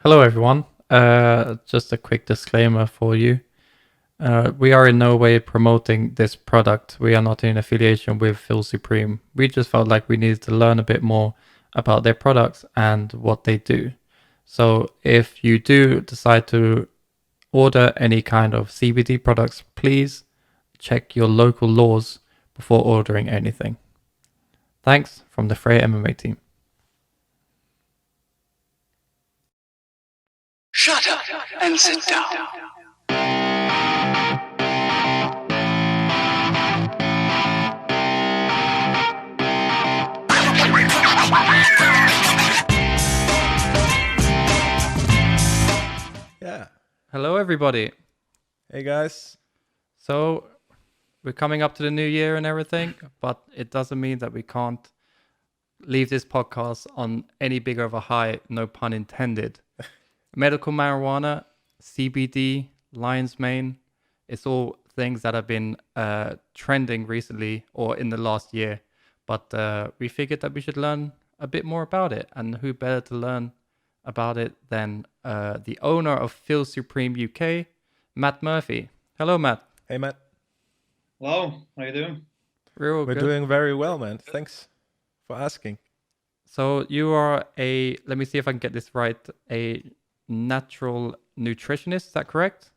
Hello, everyone. Just a quick disclaimer for you. We are in no way promoting this product. We are not in affiliation with Phil Supreme. We just felt like we needed to learn a bit more about their products and what they do. So if you do decide to order any kind of CBD products, please check your local laws before ordering anything. Thanks from the Freja MMA team. Shut up and sit down. Yeah. Hello, everybody. Hey, guys. So we're coming up to the new year and everything, but it doesn't mean that we can't leave this podcast on any bigger of a high, no pun intended. Medical marijuana, CBD, lion's mane, it's all things that have been trending recently or in the last year. But we figured that we should learn a bit more about it. And who better to learn about it than the owner of Phil Supreme UK, Matt Murphy. Hello, Matt. Hey, Matt. Hello, how you doing? We're We're good. doing very well, man. Thanks for asking. So you are let me see if I can get this right, a natural nutritionist, is that correct?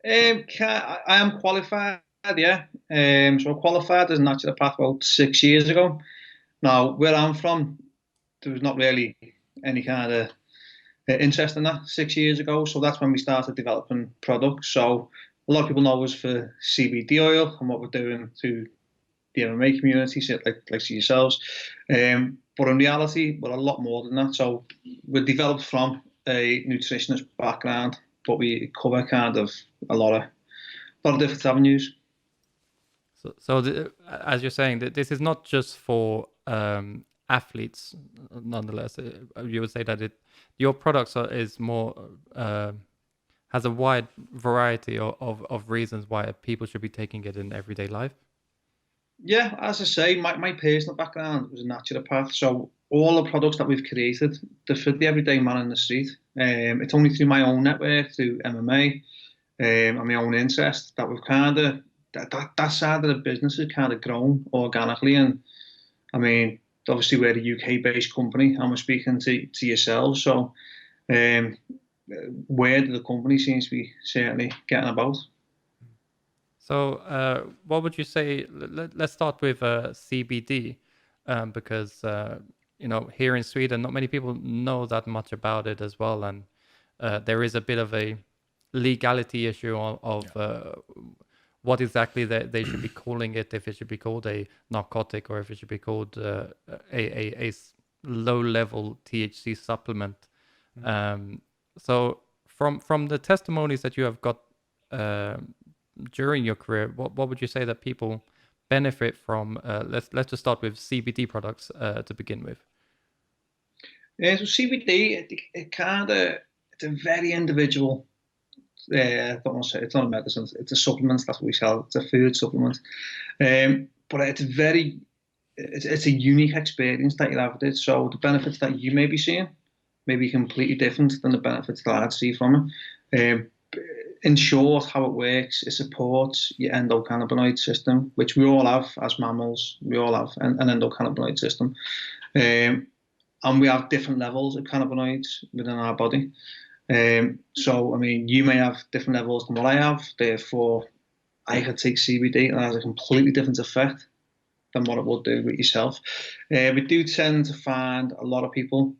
I am qualified, yeah. So I qualified as a naturopath about 6 years ago. Now, where I'm from, there was not really any kind of interest in that 6 years ago. So that's when we started developing products. So a lot of people know us for CBD oil and what we're doing to the MMA community, so like yourselves. But in reality, we're a lot more than that. So we're developed from a nutritionist background, but we cover kind of a lot of different avenues. So as you're saying, that this is not just for athletes. Nonetheless, you would say that your products is more has a wide variety of reasons why people should be taking it in everyday life. Yeah, as I say, my personal background was a naturopath, so all the products that we've created, they're for the everyday man in the street. It's only through my own network, through MMA, and my own interest that we've kind of that side of the business has kind of grown organically. And I mean, obviously we're a UK-based company, and we're speaking to yourselves, so um, word of the company seems to be certainly getting about. So, what would you say? Let's start with CBD, because here in Sweden, not many people know that much about it as well, and there is a bit of a legality issue of what exactly they should be calling it, if it should be called a narcotic or if it should be called a low-level THC supplement. So, from the testimonies that you have got during your career, what would you say that people benefit from? Let's just start with CBD products to begin with. So CBD, it kind of it's a very individual. I don't want to say it's not a medicine; it's a supplement. That's what we sell. It's a food supplement, but it's a unique experience that you have with it. So the benefits that you may be seeing may be completely different than the benefits that I'd see from it. In short, how it works, it supports your endocannabinoid system, which we all have as mammals. We all have an endocannabinoid system. And we have different levels of cannabinoids within our body. So, I mean, you may have different levels than what I have. Therefore, I could take CBD and it has a completely different effect than what it would do with yourself. We do tend to find a lot of people,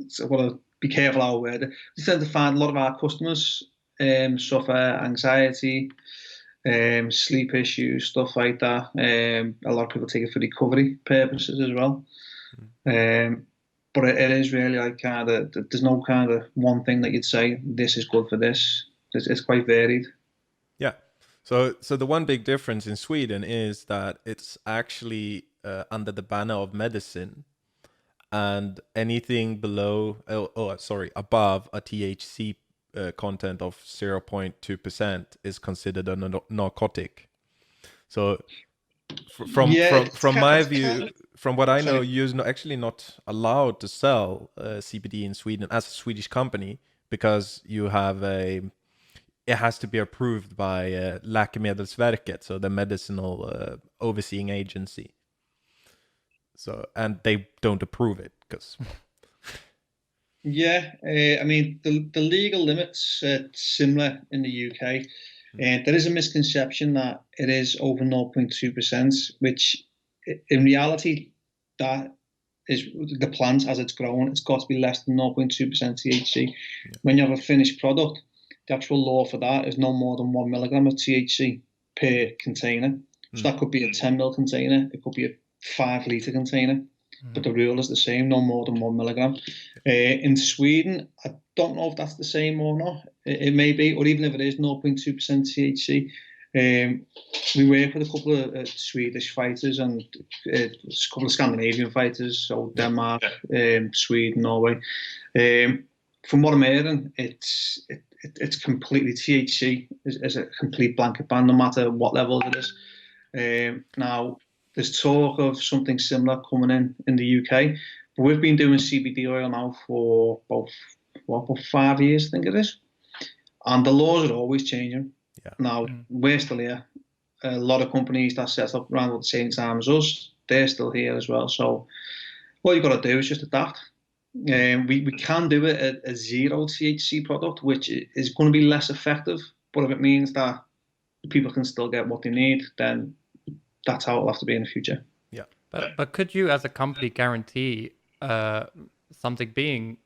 so I've got to be careful how I word it. We tend to find a lot of our customers suffer anxiety, sleep issues, stuff like that. A lot of people take it for recovery purposes as well. But it is really like kind of, there's no kind of one thing that you'd say this is good for this. It's quite varied. Yeah. So the one big difference in Sweden is that it's actually under the banner of medicine, and anything above a THC content of 0.2% is considered a narcotic. So From my view, from what I know, sorry. you're actually not allowed to sell CBD in Sweden as a Swedish company because it has to be approved by Läkemedelsverket, so the medicinal overseeing agency. So, and they don't approve it because Yeah, I mean the legal limits are similar in the UK. There is a misconception that it is over 0.2%, which in reality that is the plant as it's grown. It's got to be less than 0.2% THC. When you have a finished product, the actual law for that is no more than 1 milligram of THC per container. So that could be a 10 ml container. It could be a 5 litre container. But the rule is the same, no more than 1 milligram. In Sweden, I don't know if that's the same or not. It may be, or even if it is 0.2% THC. We work with a couple of Swedish fighters and a couple of Scandinavian fighters, so Denmark, Sweden, Norway. From what I'm hearing, it's completely THC is a complete blanket ban, no matter what level it is. Now, there's talk of something similar coming in the UK, but we've been doing CBD oil now for about 5 years, I think it is, and the laws are always changing. Yeah. Now we're still here. A lot of companies that set up around at the same time as us, they're still here as well. So what you've got to do is just adapt. We can do it at a zero THC product, which is going to be less effective. But if it means that people can still get what they need, then that's how it'll have to be in the future. Yeah. But could you, as a company, guarantee something being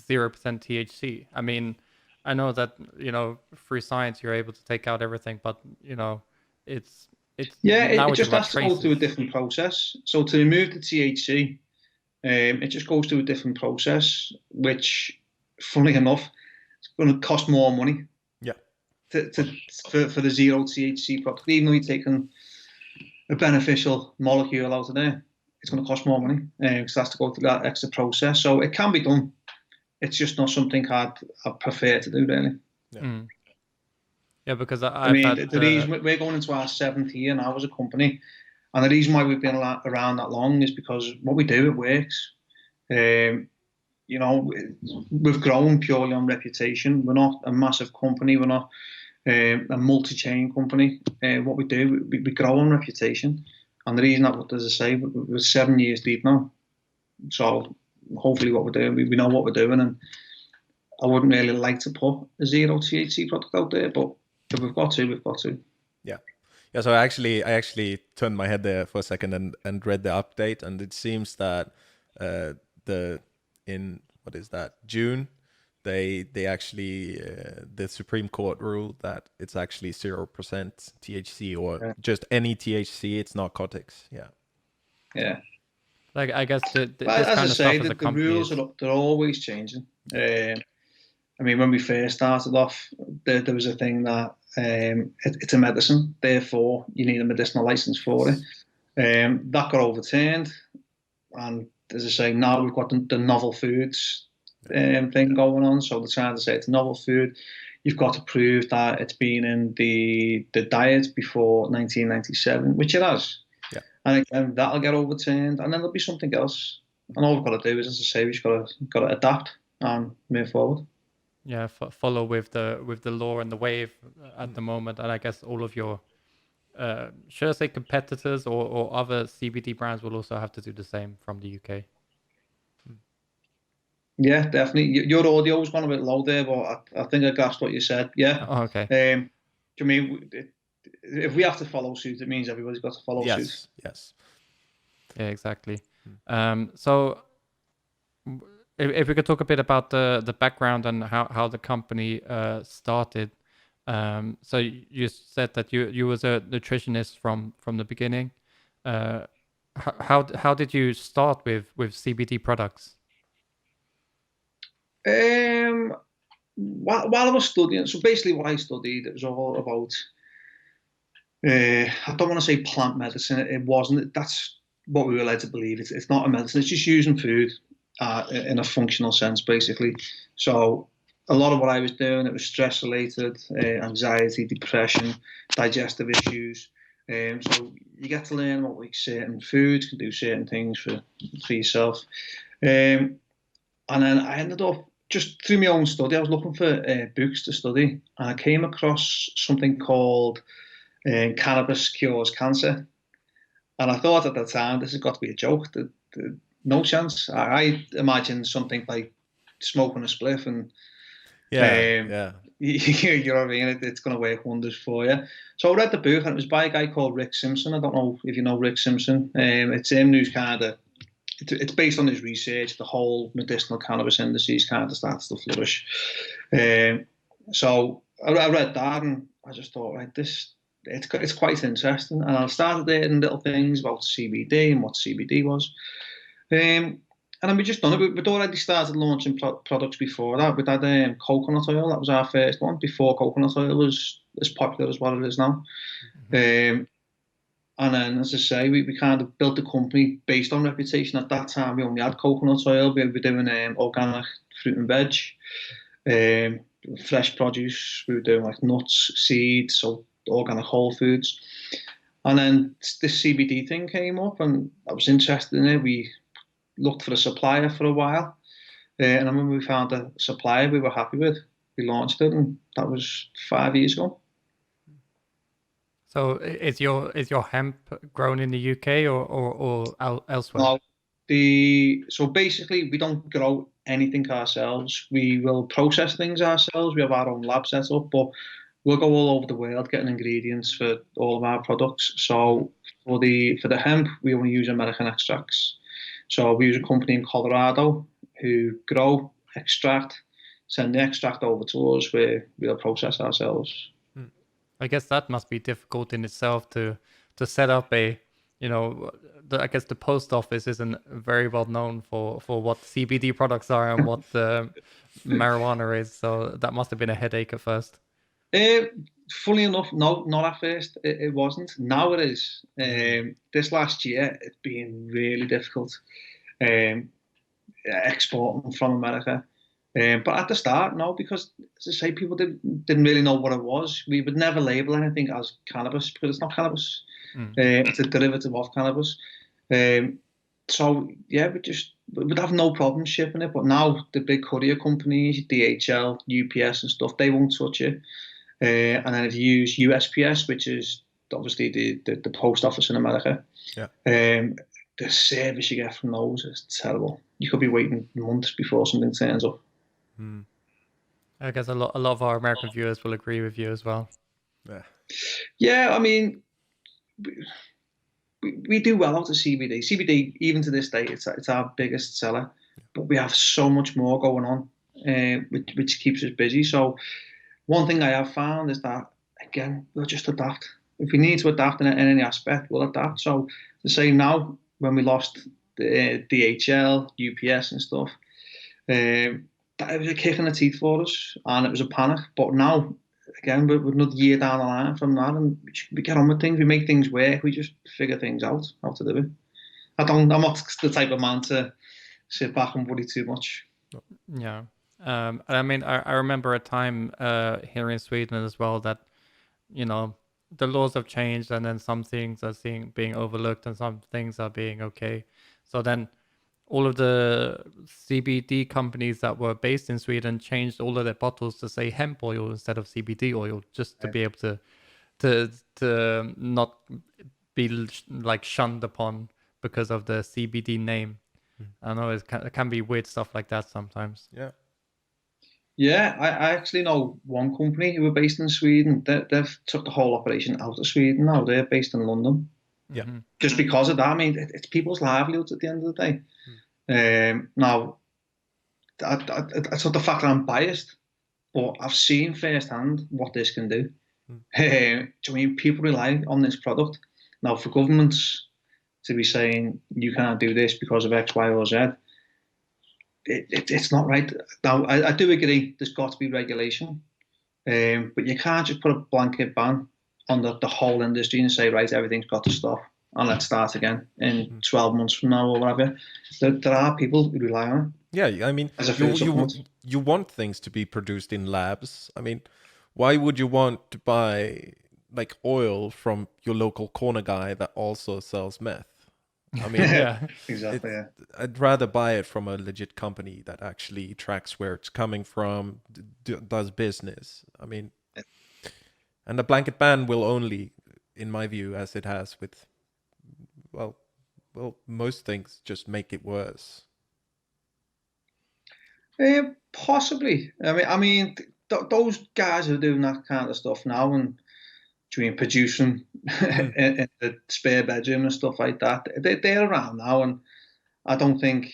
0% THC? I mean, I know that through science you're able to take out everything, but it's it just has to go through a different process. So to remove the THC, it just goes through a different process, which, funnily enough, it's going to cost more money. Yeah. For the zero THC product, even though you're taking a beneficial molecule out of there, it's going to cost more money because it has to go through that extra process. So it can be done. It's just not something I'd prefer to do, really. Yeah, yeah, because I mean, the reason we're going into our 7th year now as a company, and the reason why we've been around that long is because what we do, it works. We've grown purely on reputation. We're not a massive company. We're not a multi-chain company. What we do, we grow on reputation. And the reason that, as I say, we're 7 years deep now. So hopefully what we're doing, we know what we're doing. And I wouldn't really like to put a zero THC product out there, but if we've got to, we've got to. Yeah. Yeah, so I actually turned my head there for a second and read the update, and it seems that June, they actually the Supreme Court ruled that it's actually 0% THC or just any THC. It's narcotics. Yeah. Yeah. Like, I guess this as kind I of say, stuff as a the rules they're always changing. I mean, when we first started off, there was a thing that it's a medicine, therefore you need a medicinal license for it. That got overturned, and as I say, now we've got the novel foods thing going on. So they're trying to say it's a novel food. You've got to prove that it's been in the diet before 1997, which it has. Yeah. And again, that'll get overturned, and then there'll be something else. And all we've got to do is, as I say, we've got to adapt and move forward. Yeah, follow with the law and the wave at the moment, and I guess all of your should I say competitors or other CBD brands will also have to do the same from the UK. Yeah, definitely. Your audio was gone a bit low there, but I think I grasped what you said. Yeah. Oh, okay. I mean, if we have to follow suit, it means everybody's got to follow suit. Yes. Yeah, exactly. So if we could talk a bit about the background and how the company started. So you said that you was a nutritionist from the beginning. How did you start with CBD products? While I was studying, so basically what I studied, it was all about, I don't want to say plant medicine, it wasn't, that's what we were led to believe, it's not a medicine, it's just using food in a functional sense, basically. So a lot of what I was doing, it was stress related, anxiety, depression, digestive issues, So you get to learn about like certain foods, can do certain things for yourself. And then I ended up just through my own study. I was looking for books to study, and I came across something called "Cannabis Cures Cancer." And I thought at the time, this has got to be a joke. No chance. I imagine something like smoking a spliff and Yeah. you know what I mean? It's going to work wonders for you. So I read the book, and it was by a guy called Rick Simpson. I don't know if you know Rick Simpson. It's him who's kind of, it's based on his research. The whole medicinal cannabis industry kind of starts to flourish. So I read that, and I just thought, right, it's quite interesting. And I started learning little things about CBD and what CBD was. And then we just done it. We'd already started launching products before that. We'd had coconut oil. That was our first one before coconut oil was as popular as what it is now. And then, as I say, we kind of built a company based on reputation. At that time, we only had coconut oil. We were doing organic fruit and veg, fresh produce. We were doing like nuts, seeds, so organic whole foods. And then this CBD thing came up, and I was interested in it. We looked for a supplier for a while, and then when we found a supplier we were happy with, we launched it, and that was 5 years ago. So is your hemp grown in the UK or elsewhere? Now, so basically we don't grow anything ourselves. We will process things ourselves. We have our own lab set up, but we'll go all over the world getting ingredients for all of our products. So for the hemp, we only use American extracts. So we use a company in Colorado who grow, extract, send the extract over to us where we'll process ourselves. I guess that must be difficult in itself to set up I guess the post office isn't very well known for what CBD products are and what marijuana is. So that must have been a headache at first. Funny enough, no, not at first. It wasn't. Now it is. This last year, it's been really difficult exporting from America. But at the start, no, because as I say, people didn't really know what it was. We would never label anything as cannabis because it's not cannabis. It's a derivative of cannabis. So yeah, we'd have no problem shipping it. But now the big courier companies, DHL, UPS, and stuff, they won't touch it. And then if you use USPS, which is obviously the post office in America, the service you get from those is terrible. You could be waiting months before something turns up. I guess a lot of our American viewers will agree with you as well. Yeah, I mean, we do well out of CBD. CBD, even to this day, it's our biggest seller. But we have so much more going on, which keeps us busy. So one thing I have found is that, again, we'll just adapt. If we need to adapt in any aspect, we'll adapt. So to say now, when we lost the DHL, UPS and stuff, that was a kick in the teeth for us, and it was a panic. But now, again, we're another year down the line from that, and we get on with things. We make things work. We just figure things out, how to do it. I'm not the type of man to sit back and worry too much. Yeah. I mean, I remember a time here in Sweden as well that, the laws have changed, and then some things are being overlooked and some things are being okay. So then all of the CBD companies that were based in Sweden changed all of their bottles to say hemp oil instead of CBD oil, just to be able to not be like shunned upon because of the CBD name. I know it can be weird stuff like that sometimes. Yeah, I actually know one company who were based in Sweden. They've took the whole operation out of Sweden now. They're based in London. Yeah. Just because of that. I mean, it's people's livelihoods at the end of the day. Now, it's not the fact that I'm biased, but I've seen firsthand what this can do. I mean, people rely on this product. Now, for governments to be saying you can't do this because of X, Y, or Z, it's not right. Now, I do agree there's got to be regulation, but you can't just put a blanket ban on the whole industry and say, right, everything's got to stop and let's start again in 12 months from now or whatever. There are people who rely on it. Yeah, I mean, you want things to be produced in labs. I mean, why would you want to buy like oil from your local corner guy that also sells meth. I mean, Yeah. Exactly. I'd rather buy it from a legit company that actually tracks where it's coming from, does business. I mean, and the blanket ban will only, in my view, as it has with, well, most things, just make it worse. Possibly. Those guys who are doing that kind of stuff now and doing producing in the spare bedroom and stuff like that, they're around now, and I don't think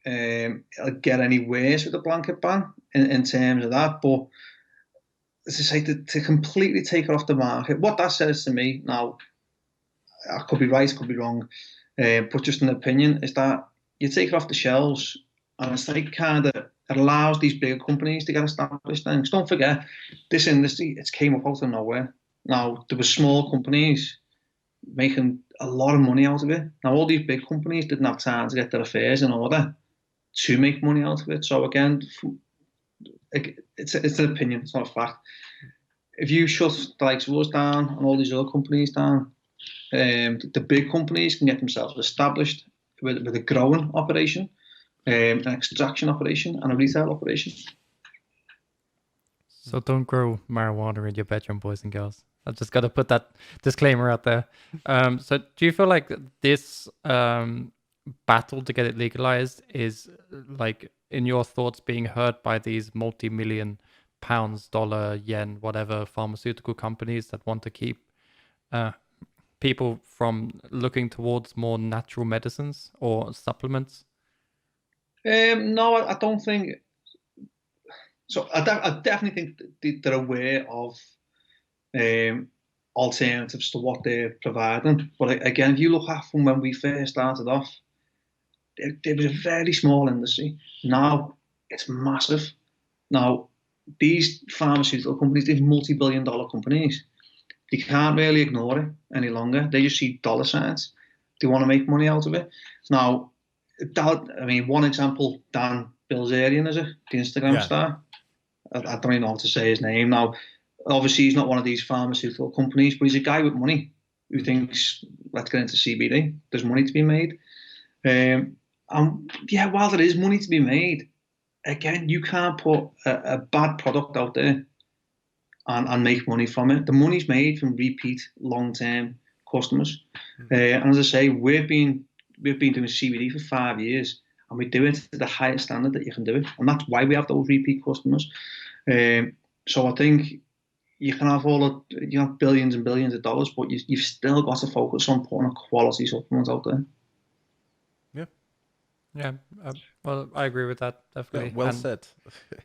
it'll get any worse with the blanket ban in terms of that. But as I say, to completely take it off the market, what that says to me now, I could be right, could be wrong, but just an opinion, is that you take it off the shelves, and it's like kind of, it allows these bigger companies to get established. Things. Don't forget, this industry, it's came up out of nowhere. Now, there were small companies making a lot of money out of it. Now, all these big companies didn't have time to get their affairs in order to make money out of it. So again, it's an opinion, it's not a fact. If you shut the likes of us down and all these other companies down, the big companies can get themselves established with a growing operation, an extraction operation, and a retail operation. So don't grow marijuana in your bedroom, boys and girls. I just got to put that disclaimer out there. So do you feel like this battle to get it legalized is, like, in your thoughts, being heard by these multi-million pounds, dollar, yen, whatever pharmaceutical companies that want to keep people from looking towards more natural medicines or supplements? No, I don't think so. I definitely think they're aware of alternatives to what they're providing. But again, if you look at from when we first started off, there was a very small industry. Now it's massive. Now these pharmaceutical companies, these multi-billion-dollar companies, they can't really ignore it any longer. They just see dollar signs. They want to make money out of it. Now, one example, Dan Bilzerian, is it? The Instagram star. I don't even know how to say his name now. Obviously, he's not one of these pharmaceutical companies, but he's a guy with money who thinks, let's get into CBD. There's money to be made. And yeah, while there is money to be made, again, you can't put a bad product out there and make money from it. The money's made from repeat long-term customers. And as I say, we've been doing CBD for 5 years, and we do it to the highest standard that you can do it, and that's why we have those repeat customers. So I think you can have billions and billions of dollars, but you've still got to focus on putting a quality supplement out there. Yeah, well, I agree with that, definitely. Yeah, well said.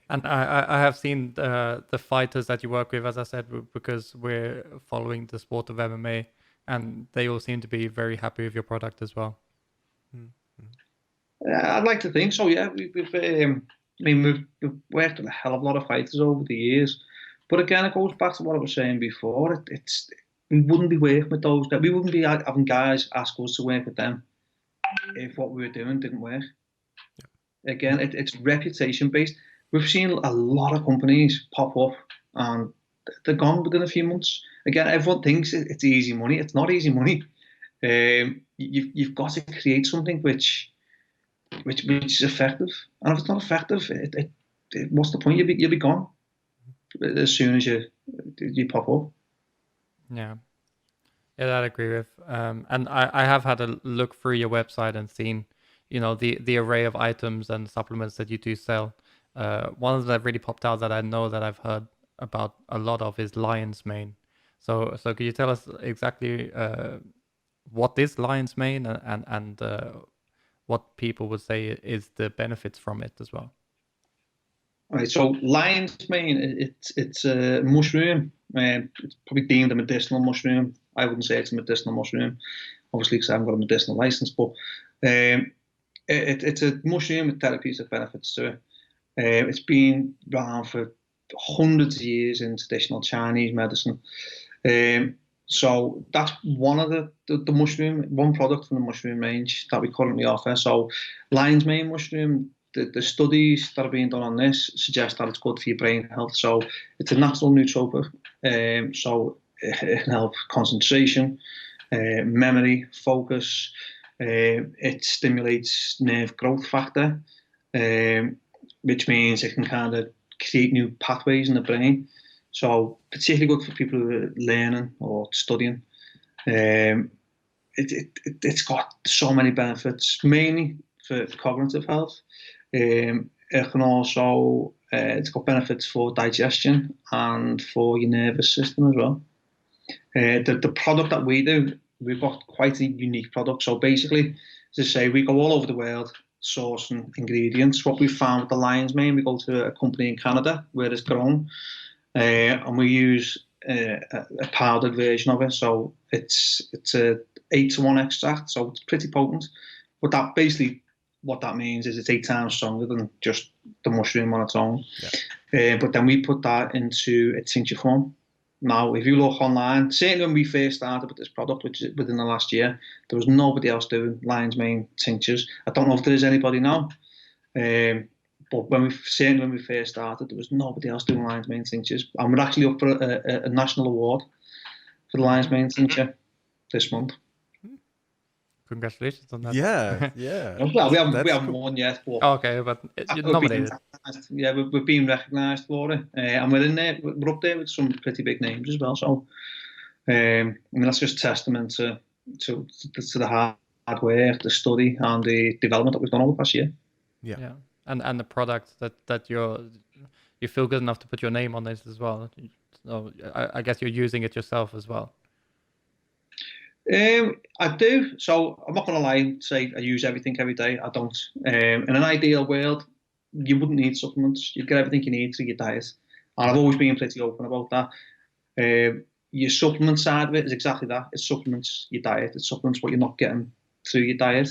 And I have seen the fighters that you work with, as I said, because we're following the sport of MMA, and they all seem to be very happy with your product as well. I'd like to think so. Yeah, we've worked with a hell of a lot of fighters over the years, but again, it goes back to what I was saying before. We wouldn't be working with those. We wouldn't be having guys ask us to work with them if what we were doing didn't work. Again, it's reputation based. We've seen a lot of companies pop up and they're gone within a few months. Again, everyone thinks it's easy money. It's not easy money. You've got to create something which is effective. And if it's not effective, what's the point? You'll be gone as soon as you pop up. Yeah. Yeah, that I agree with. And I have had a look through your website and seen, the array of items and supplements that you do sell. One of them that really popped out that I know that I've heard about a lot of is lion's mane. So could you tell us exactly what is lion's mane and what people would say is the benefits from it as well? All right, so lion's mane, it's a mushroom. It's probably deemed a medicinal mushroom. I wouldn't say it's a medicinal mushroom, obviously, because I haven't got a medicinal license. But it's a mushroom with therapeutic benefits to it. It's been around for hundreds of years in traditional Chinese medicine. So that's one of the mushroom, one product from the mushroom range that we currently offer. So lion's mane mushroom. The studies that are being done on this suggest that it's good for your brain health. So it's a natural nootropic. So it can help concentration, memory, focus. It stimulates nerve growth factor, which means it can kind of create new pathways in the brain. So particularly good for people who are learning or studying. It's got so many benefits, mainly for cognitive health. It can also, it's got benefits for digestion and for your nervous system as well. The product that we do, we've got quite a unique product. So basically, as I say, we go all over the world sourcing ingredients. What we found with the lion's mane, we go to a company in Canada where it's grown, and we use a powdered version of it. So it's a 8-to-1 extract, so it's pretty potent. But that basically, what that means is it's 8 times stronger than just the mushroom on its own. Yeah. But then we put that into a tincture form. Now, if you look online, certainly when we first started with this product, which is within the last year, there was nobody else doing lion's mane tinctures. I don't know if there is anybody now, but when we first started, there was nobody else doing lion's mane tinctures. And we're actually up for a national award for the lion's mane tincture this month. Congratulations on that. Yeah, yeah. Well, we haven't won yet, but okay, but you're nominated. We're being recognised for it, and we're in there. We're up there with some pretty big names as well. So, I mean, that's just testament to the hard work, the study, and the development that we've done over the past year. Yeah. And the product that you feel good enough to put your name on this as well. So I guess you're using it yourself as well. I do. So I'm not going to lie and say I use everything every day. I don't. In an ideal world, you wouldn't need supplements. You'd get everything you need through your diet. And I've always been pretty open about that. Your supplement side of it is exactly that. It supplements your diet. It supplements what you're not getting through your diet.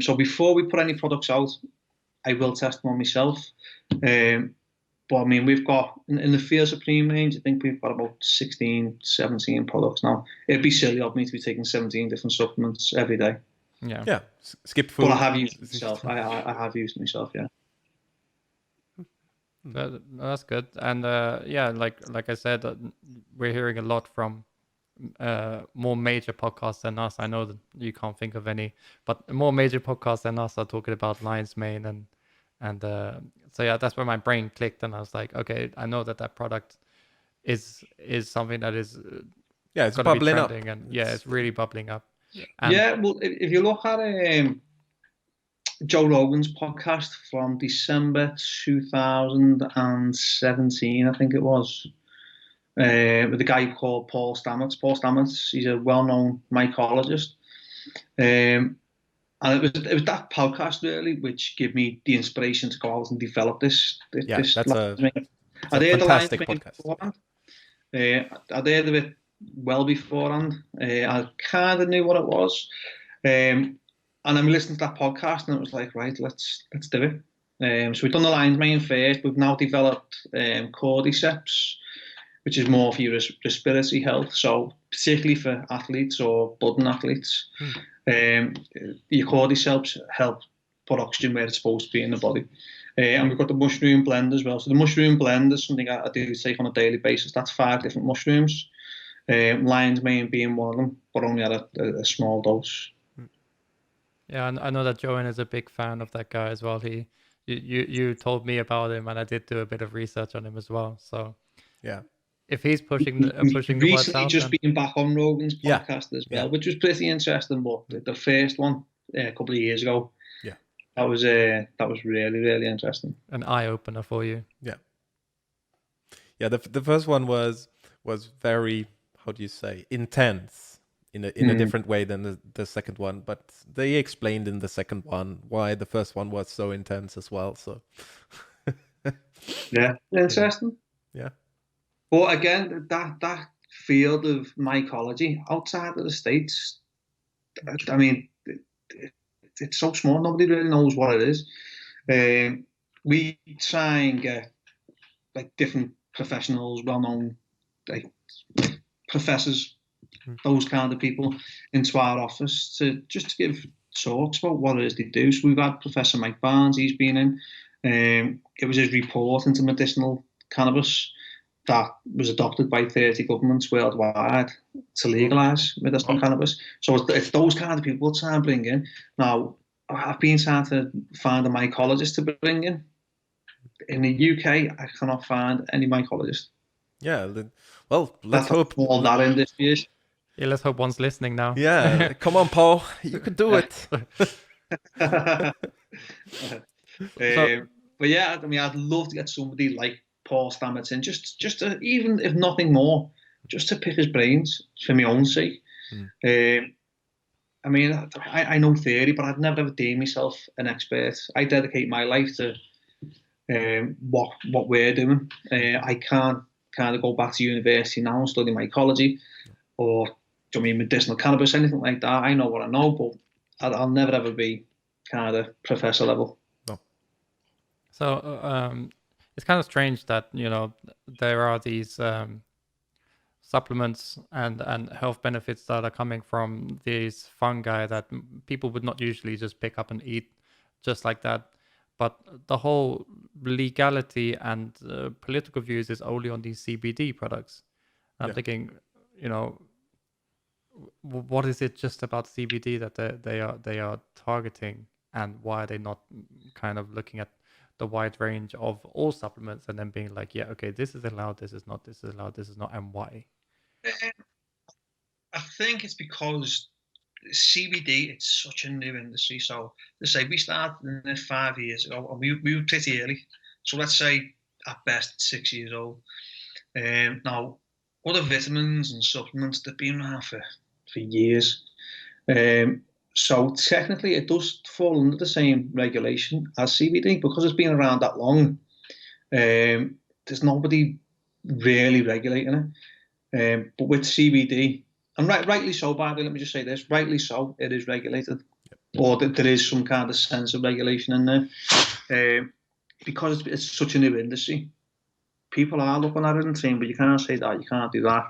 So before we put any products out, I will test them on myself. But I mean, we've got, in the Feel Supreme range, I think we've got about 16, 17 products now. It'd be silly of me to be taking 17 different supplements every day. Yeah. Skip food. But I have used it myself. I have used it myself, yeah. That's good. And like I said, we're hearing a lot from more major podcasts than us. I know that you can't think of any, but more major podcasts than us are talking about lion's mane and so yeah, that's where my brain clicked, and I was like, okay, I know that product is something that is it's bubbling up, and it's really bubbling up. And well, if you look at Joe Rogan's podcast from December 2017, I think it was, with a guy called Paul Stamets. Paul Stamets, he's a well-known mycologist. And it was that podcast really which gave me the inspiration to go out and develop this. That's a fantastic podcast. I'd heard of it well beforehand. I kind of knew what it was, and I'm listening to that podcast, and it was like, right, let's do it. So we've done the lion's mane first. We've now developed cordyceps, which is more for your respiratory health. So particularly for athletes or budding athletes. Your cordyceps help put oxygen where it's supposed to be in the body. And we've got the mushroom blend as well. So the mushroom blend is something I do take on a daily basis. That's 5 different mushrooms. Lion's mane being one of them, but only at a small dose. Yeah, I know that Joanne is a big fan of that guy as well. You told me about him, and I did do a bit of research on him as well. So yeah. If he's pushing the words out, just being back on Rogan's podcast as well, which was pretty interesting. But the first one a couple of years ago, that was really, really interesting. An eye opener for you. Yeah. The first one was very, how do you say, intense in a different way than the second one. But they explained in the second one why the first one was so intense as well. So interesting. Yeah. But again, that field of mycology outside of the States, I mean, it's so small. Nobody really knows what it is. We try and get like different professionals, well-known like professors, those kind of people into our office to give talks about what it is they do. So we've had Professor Mike Barnes. He's been in. It was his report into medicinal cannabis. that was adopted by 30 governments worldwide to legalise medicinal cannabis. So it's those kind of people we're trying to bring in. Now, I've been trying to find a mycologist to bring in. In the UK, I cannot find any mycologist. Yeah, well, let's That's hope. all that industry is. Yeah, let's hope one's listening now. Yeah, come on, Paul, you can do it. But yeah, I mean, I'd love to get somebody like Paul Stamets in, just to, even if nothing more, just to pick his brains for my own sake. I mean, I know theory, but I'd never ever deem myself an expert. I dedicate my life to what we're doing. I can't kind of go back to university now and study mycology or medicinal cannabis, anything like that. I know what I know, but I'll never ever be kind of professor level. No. So it's kind of strange that there are these supplements and health benefits that are coming from these fungi that people would not usually just pick up and eat just like that. But the whole legality and political views is only on these CBD products. I'm thinking, what is it just about CBD that they are targeting, and why are they not kind of looking at the wide range of all supplements and then being like, yeah, okay, this is allowed, this is not, this is allowed, this is not, and why? I think it's because CBD, it's such a new industry. So let's say we started in it 5 years ago, and we were pretty early. So let's say at best 6 years old. Now, other vitamins and supplements, they've been around for years. So technically, it does fall under the same regulation as CBD because it's been around that long. There's nobody really regulating it. But with CBD, and rightly so, by the way, let me just say this, rightly so, it is regulated. Or there is some kind of sense of regulation in there. Because it's such a new industry, people are looking at it and saying, but you can't say that, you can't do that.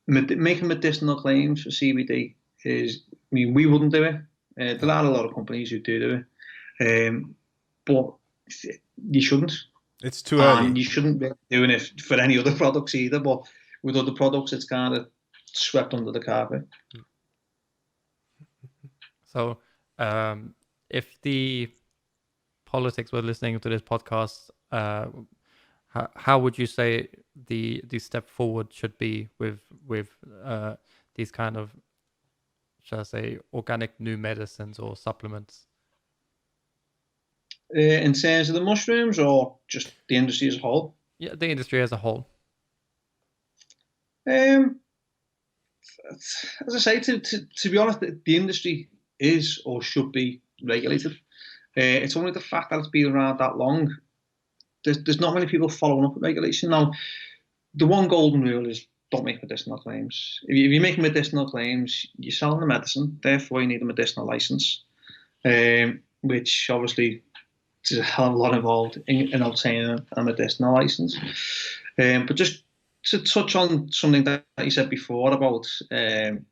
Making medicinal claims for CBD is, I mean, we wouldn't do it. There are a lot of companies who do it. But you shouldn't. It's too early. And you shouldn't be doing it for any other products either. But with other products, it's kind of swept under the carpet. So if the politics were listening to this podcast, how would you say the step forward should be with these kind of, shall I say, organic new medicines or supplements? In terms of the mushrooms or just the industry as a whole? Yeah, the industry as a whole. As I say, to be honest, the industry is or should be regulated. It's only the fact that it's been around that long. There's not many people following up with regulation. Now, the one golden rule is don't make medicinal claims. If you make medicinal claims, you're selling the medicine, therefore you need a medicinal license, which obviously there's a hell of a lot involved in obtaining a medicinal license. But just to touch on something that you said before about like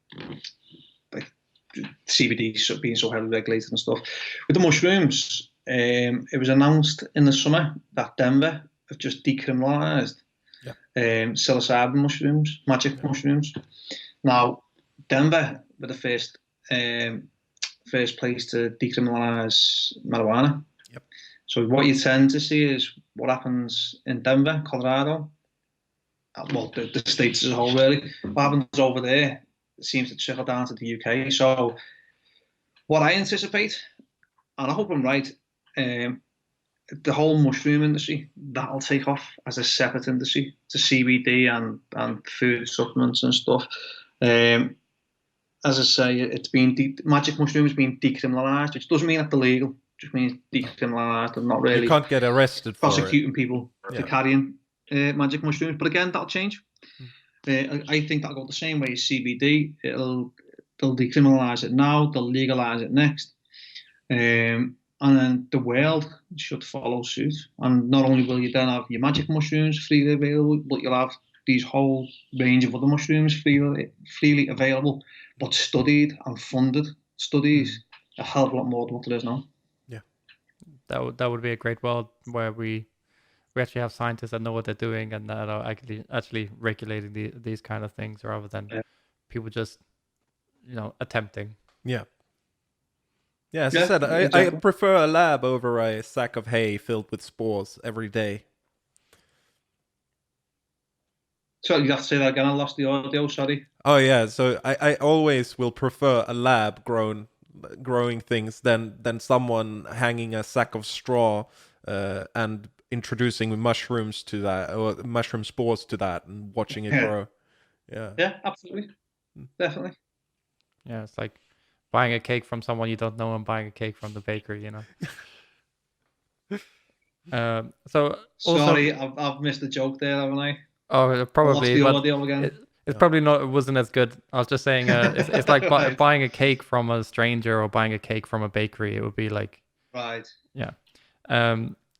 CBD being so heavily regulated and stuff, with the mushrooms, it was announced in the summer that Denver have just decriminalised psilocybin mushrooms, magic mushrooms. Now, Denver were the first place to decriminalise marijuana. Yep. So what you tend to see is what happens in Denver, Colorado, well, the states as a whole, really. What happens over there seems to trickle down to the UK. So what I anticipate, and I hope I'm right, the whole mushroom industry, that'll take off as a separate industry to CBD and food supplements and stuff. As I say, it's been magic mushrooms being decriminalised, which doesn't mean that they're legal. It just means decriminalised and not really. You can't get arrested for prosecuting people for carrying magic mushrooms. But again, that'll change. I think that'll go the same way as CBD. They'll decriminalise it now. They'll legalise it next. And then the world should follow suit. And not only will you then have your magic mushrooms freely available, but you'll have these whole range of other mushrooms freely available, but studied and funded studies a hell of a lot more than what there is now. Yeah, that would be a great world where we we actually have scientists that know what they're doing and that are actually regulating these kind of things rather than people just, attempting. Yeah. Yeah, as I Yeah, said, I exactly. prefer a lab over a sack of hay filled with spores every day. So you have to say that again. I lost the audio. Sorry. Oh yeah, so I always will prefer a lab growing things than someone hanging a sack of straw and introducing mushrooms to that, or mushroom spores to that, and watching it grow. Yeah. Yeah, absolutely, definitely. Yeah, it's like buying a cake from someone you don't know and buying a cake from the bakery, So also, Sorry, I've missed the joke there, haven't I? oh, I lost probably, the but audio again. it's probably not. It wasn't as good. I was just saying, it's like Right. buying a cake from a stranger or buying a cake from a bakery. It would be like, Right. yeah.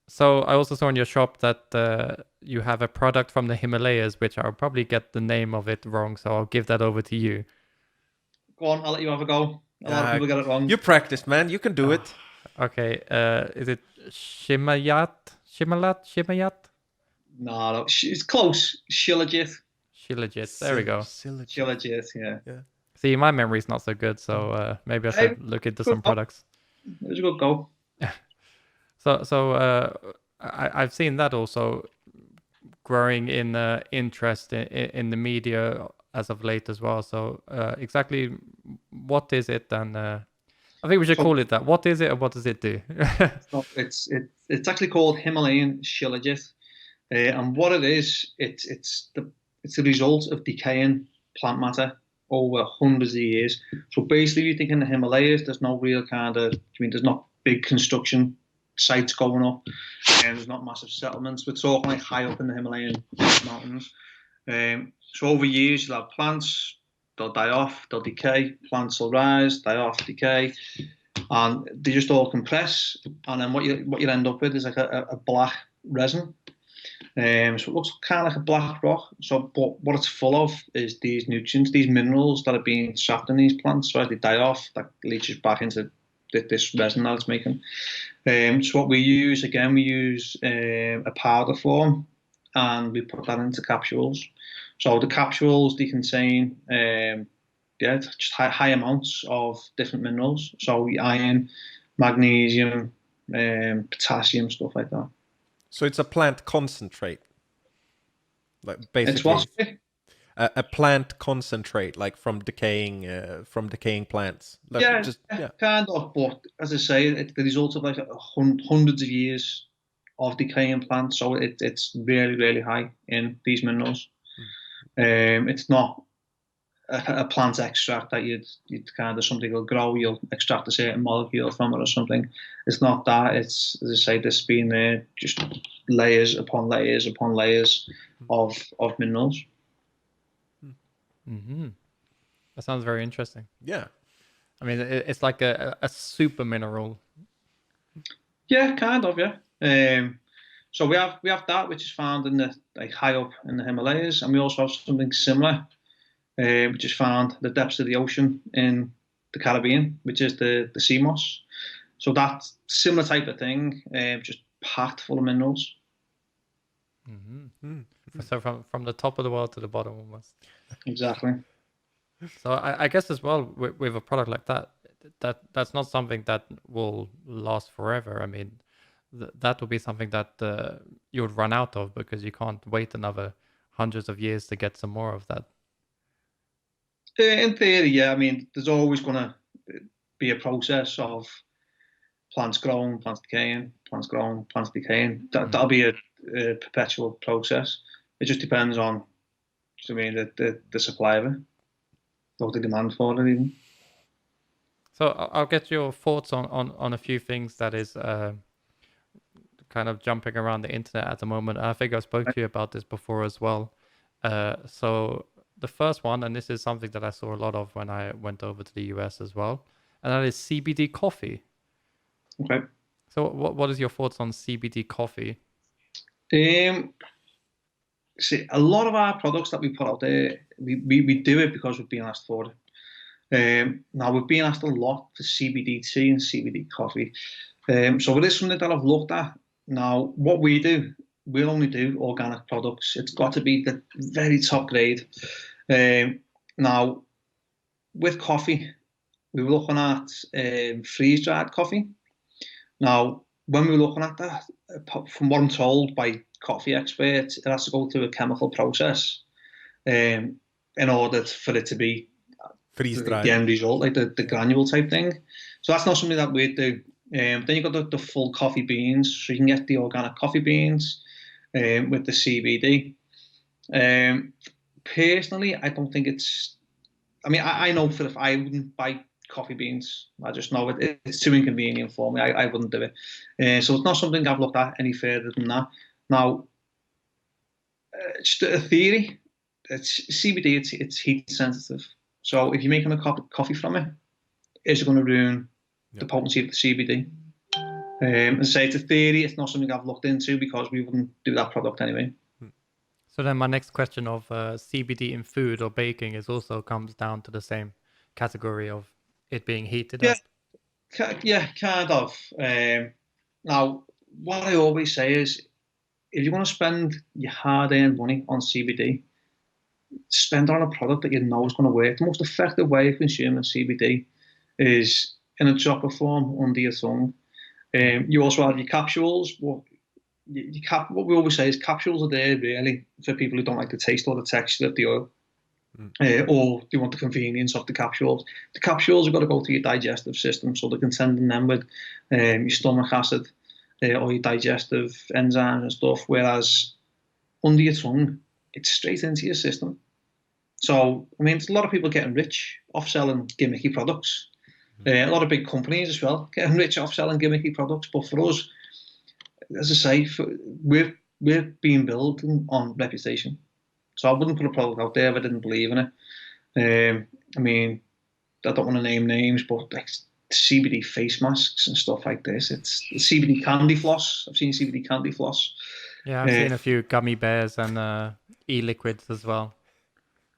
So I also saw in your shop that you have a product from the Himalayas, which I'll probably get the name of it wrong. So I'll give that over to you. Go on, I'll let you have a go. A lot of people get it wrong. You practice, man. You can do it. Okay. Is it Shimayat? Shimayat? No, it's close. Shilajit. Shilajit. There we go. Shilajit, yeah. See, my memory's not so good, so maybe I should look into some products. It was a good go. I've seen that also growing in interest in the media as of late as well. So exactly what is it? And I think we should call it that. What is it and what does it do? So it's actually called Himalayan Shilajit, and what it is, it's the result of decaying plant matter over hundreds of years. So basically, you think in the Himalayas, there's no real there's not big construction sites going up, and there's not massive settlements. We're talking like high up in the Himalayan mountains. So over years, you'll have plants, they'll die off, they'll decay, plants will rise, die off, decay, and they just all compress. And then what you end up with is like a black resin. So it looks kind of like a black rock. So, but what it's full of is these nutrients, these minerals that are being trapped in these plants. So as they die off, that leaches back into this resin that it's making. So what we use, again, we use a powder form, and we put that into capsules. So the capsules, they contain just high amounts of different minerals. So iron, magnesium, potassium, stuff like that. So it's a plant concentrate, like basically. It's what? A plant concentrate, like from decaying plants. Like kind of. But as I say, it's the result of like hundreds of years of decaying plants. So it's really, really high in these minerals. It's not a plant extract that you'd kind of, something will grow, you'll extract a certain molecule from it or something. It's not that. It's, as I say, this being there, just layers upon layers upon layers of minerals. Mm-hmm. That sounds very interesting. Yeah. I mean, it's like a super mineral. Yeah, kind of, yeah. So we have that, which is found in the high up in the Himalayas, and we also have something similar, which is found the depths of the ocean in the Caribbean, which is the sea moss. So that's similar type of thing, just packed full of minerals. Mm-hmm. So from the top of the world to the bottom almost. Exactly. So I guess as well with a product like that's not something that will last forever. I mean, that will be something that you would run out of because you can't wait another hundreds of years to get some more of that. In theory, yeah. I mean, there's always going to be a process of plants growing, plants decaying, plants growing, plants decaying. That'll be a perpetual process. It just depends on, I mean, the supply of it, or the demand for it even. So I'll get your thoughts on a few things that is kind of jumping around the internet at the moment. I think I spoke to you about this before as well. So the first one, and this is something that I saw a lot of when I went over to the US as well, and that is CBD coffee. Okay. So what is your thoughts on CBD coffee? See, a lot of our products that we put out there, we do it because we've been asked for it. Now, we've been asked a lot for CBD tea and CBD coffee. So it is something that I've looked at. Now, what we do we'll only do organic products. It's got to be the very top grade. Now, with coffee, we were looking at freeze-dried coffee. Now, when we were looking at that, from what I'm told by coffee experts, it has to go through a chemical process in order for it to be the end result, like the granule type thing. So that's not something that we do. Then you've got the full coffee beans, so you can get the organic coffee beans with the CBD. Personally, I don't think it's. I mean, I know for if I wouldn't buy coffee beans. I just know it's too inconvenient for me. I wouldn't do it. So it's not something I've looked at any further than that. Now, just a theory. It's CBD. It's heat sensitive. So if you're making a cup of coffee from it, is it going to ruin the potency of the CBD? As I say, it's a theory. It's not something I've looked into because we wouldn't do that product anyway. So then my next question of CBD in food or baking is also comes down to the same category of it being heated up. Yeah, kind of. Now, what I always say is, if you want to spend your hard-earned money on CBD, spend on a product that you know is going to work. The most effective way of consuming CBD is in a dropper form under your tongue. You also have your capsules. What we always say is capsules are there really for people who don't like the taste or the texture of the oil. Or you want the convenience of the capsules. The capsules have got to go through your digestive system, so they're contending them with your stomach acid or your digestive enzymes and stuff. Whereas under your tongue, it's straight into your system. So, I mean, there's a lot of people getting rich off selling gimmicky products. A lot of big companies as well getting rich off selling gimmicky products. But for us, as I say, we're being built on reputation. So I wouldn't put a product out there if I didn't believe in it. I mean, I don't want to name names, but like CBD face masks and stuff like this. It's CBD candy floss. I've seen CBD candy floss. Yeah, I've seen a few gummy bears and e-liquids as well.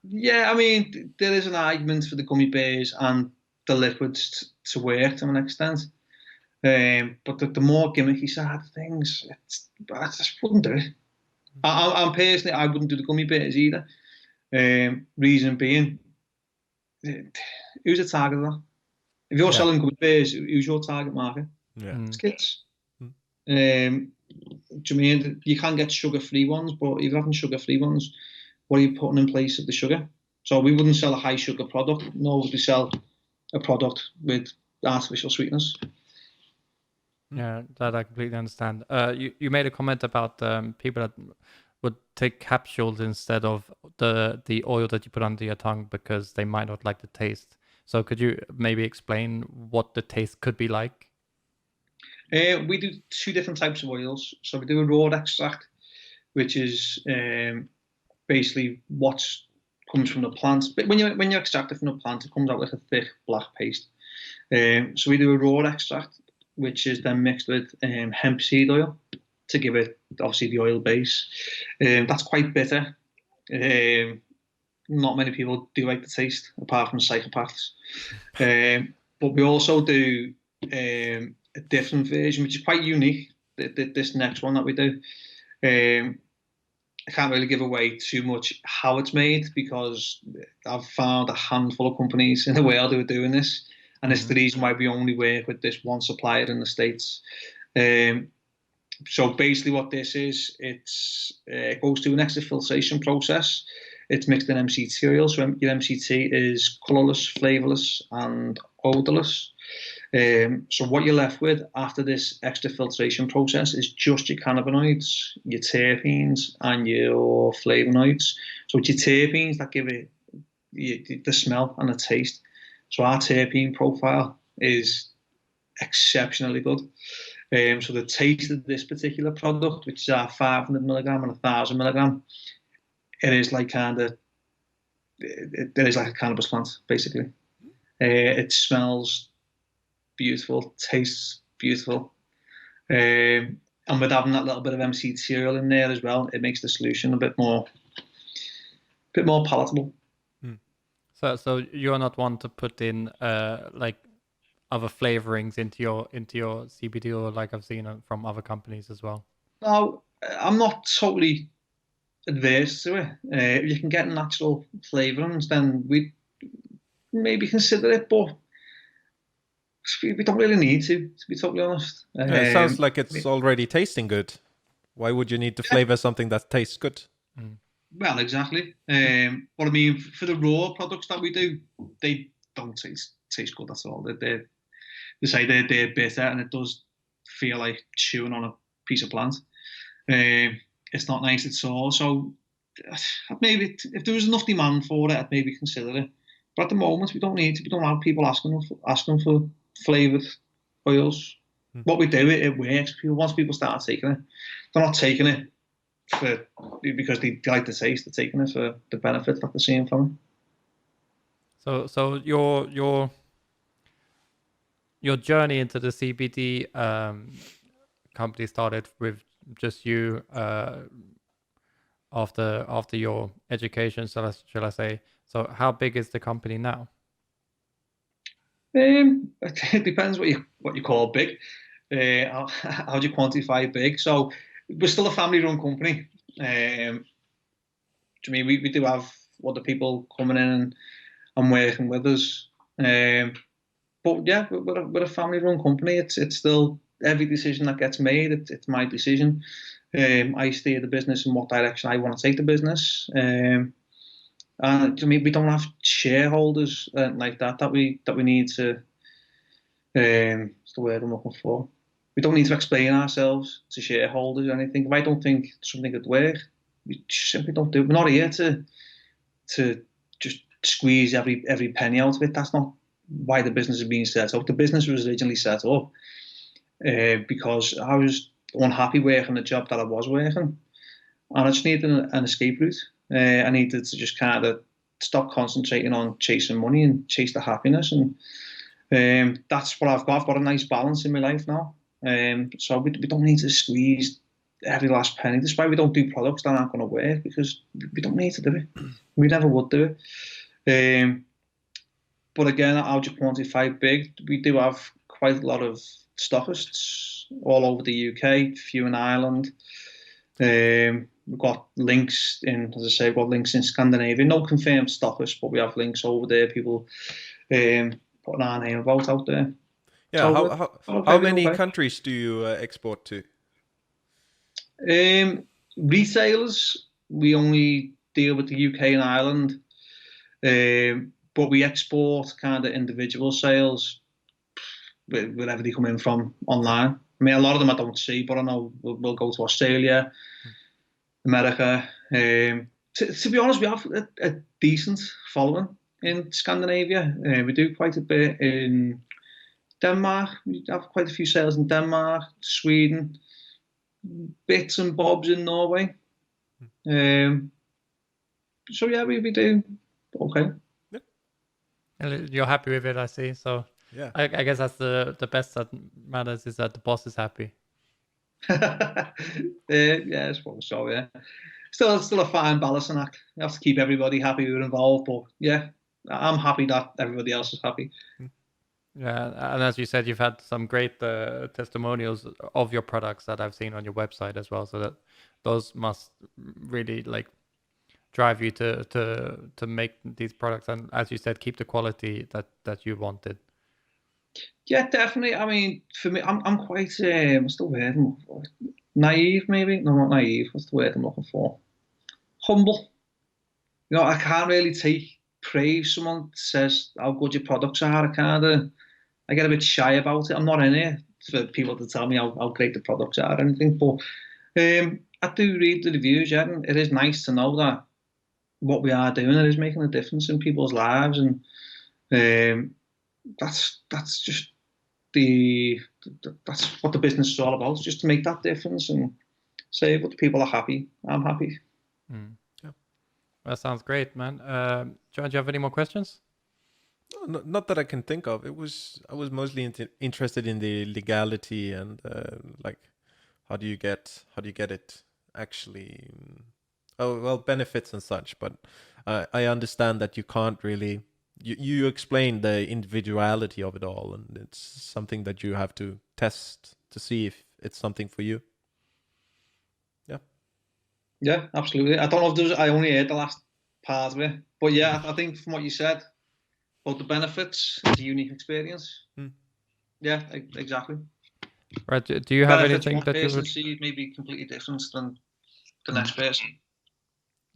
Yeah, I mean, there is an argument for the gummy bears and the liquids to work to an extent. But the more gimmicky side of things, I just wouldn't do it. I'm personally, I wouldn't do the gummy bears either. Reason being, who's the target of that? If you're selling gummy bears, who's your target market? It's kids. Do you mean you can get sugar-free ones, but if you're having sugar-free ones, what are you putting in place of the sugar? So we wouldn't sell a high-sugar product, nor would we sell a product with artificial sweeteners. Yeah, that I completely understand. You made a comment about people that would take capsules instead of the oil that you put under your tongue because they might not like the taste. So could you maybe explain what the taste could be like? We do two different types of oils. So we do a raw extract, which is basically what comes from the plant. But when you extract it from the plant, it comes out like a thick black paste. So we do a raw extract, which is then mixed with hemp seed oil to give it obviously the oil base. That's quite bitter. Not many people do like the taste, apart from psychopaths. But we also do a different version, which is quite unique. This next one that we do. I can't really give away too much how it's made because I've found a handful of companies in the world who are doing this. And it's the reason why we only work with this one supplier in the States. So basically what this is, it goes through an exfiltration process. It's mixed in MCT oil. So your MCT is colourless, flavourless and odourless. So what you're left with after this exfiltration process is just your cannabinoids, your terpenes and your flavonoids. So it's your terpenes that give it the smell and the taste. So our terpene profile is exceptionally good. So the taste of this particular product, which is our 500 milligram and 1,000 milligram, it is like it is like a cannabis plant, basically. It smells beautiful, tastes beautiful, and with having that little bit of MCT oil in there as well, it makes the solution a bit more palatable. So you're not one to put in like other flavorings into your CBD, or like I've seen from other companies as well. No, I'm not totally adverse to it. If you can get natural flavourings, then we maybe consider it, but we don't really need to be totally honest. Yeah, it sounds like it's already tasting good. Why would you need to flavor something that tastes good? Well, exactly. But I mean, for the raw products that we do, they don't taste good at all. They say they're bitter, and it does feel like chewing on a piece of plant. It's not nice at all. So maybe if there was enough demand for it, I'd maybe consider it. But at the moment, we don't need to. We don't have people asking for flavoured oils. What we do, it works. Once people start taking it, they're not taking it because they like the taste. They're taking it for the benefits that they're seeing from it. So your journey into the CBD company started with just you after your education, shall I say. So how big is the company now? It depends what you call big. How do you quantify big? So we're still a family-run company. I mean, we do have other people coming in and working with us. But yeah, we're a family-run company. It's still every decision that gets made. It's my decision. I steer the business in what direction I want to take the business. And I mean, we don't have shareholders like that we need to. What's the word I'm looking for? We don't need to explain ourselves to shareholders or anything. If I don't think something could work, we simply don't do it. We're not here to just squeeze every penny out of it. That's not why the business is being set up. The business was originally set up because I was unhappy working the job that I was working, and I just needed an escape route. I needed to just kind of stop concentrating on chasing money and chase the happiness, and that's what I've got. I've got a nice balance in my life now. So we don't need to squeeze every last penny. That's why we don't do products that aren't going to work, because we don't need to do it. We never would do it. But again, how do you quantify big? We do have quite a lot of stockists all over the UK, a few in Ireland. We've got links in, as I say, we've got links in Scandinavia. No confirmed stockists, but we have links over there. People putting our name about out there. Yeah, So how many countries do you export to? Retailers, we only deal with the UK and Ireland, but we export kind of individual sales wherever they come in from online. I mean, a lot of them I don't see, but I know we'll go to Australia, America. To be honest, we have a decent following in Scandinavia. We do quite a bit in Denmark. We have quite a few sales in Denmark, Sweden, bits and bobs in Norway. So yeah, we do okay. And you're happy with it, I see. So yeah, I guess that's the best that matters, is that the boss is happy. Yeah, I suppose so. Yeah, still a fine balancing act. You have to keep everybody happy who are involved, but yeah, I'm happy that everybody else is happy. Yeah, and as you said, you've had some great testimonials of your products that I've seen on your website as well. So that those must really drive you to make these products, and as you said, keep the quality that you wanted. Yeah, definitely. I mean, for me, I'm quite what's the word I'm looking for? Naive, maybe? No, not naive. What's the word I'm looking for? Humble. I can't really take praise. Someone says how good your products are. I get a bit shy about it. I'm not in it for people to tell me how great the products are or anything. But I do read the reviews, yeah, and it is nice to know that what we are doing, it is making a difference in people's lives, and that's just that's what the business is all about, just to make that difference and say, but the people are happy, I'm happy. Yeah. That sounds great, man. John, do you have any more questions? No, not that I can think of. I was mostly interested in the legality and how do you get it actually. Oh well, benefits and such. But I understand that you can't really. You explain the individuality of it all, and it's something that you have to test to see if it's something for you. Yeah. Yeah, absolutely. I don't know if there's. I only heard the last part of it, but yeah, I think from what you said about the benefits, it's a unique experience. Yeah, exactly. Right. Do you have Benefits anything one that you person would? see may be completely different than the next person.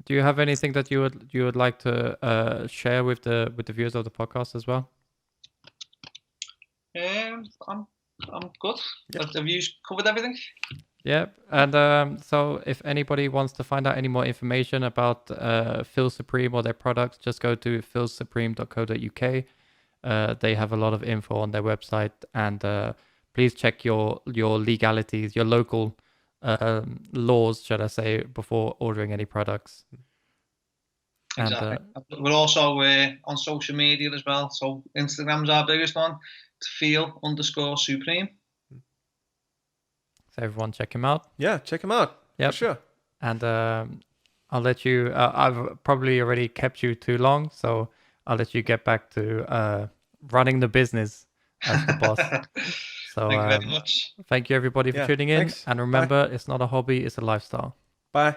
Do you have anything that you would like to share with the viewers of the podcast as well? I'm good. Have you covered everything? Yeah, and so if anybody wants to find out any more information about Feel Supreme or their products, just go to feelsupreme.co.uk. They have a lot of info on their website, and please check your legalities, your local laws, should I say, before ordering any products. Exactly. And We're also on social media as well. So Instagram's our biggest one. To feel_supreme. so everyone check him out. Yeah, check him out. Yep. For sure. And I'll let you. I've probably already kept you too long, so I'll let you get back to running the business as the boss. So Thank you very much. thank you everybody for Yeah, tuning in, thanks. and remember, it's not a hobby; it's a lifestyle. Bye.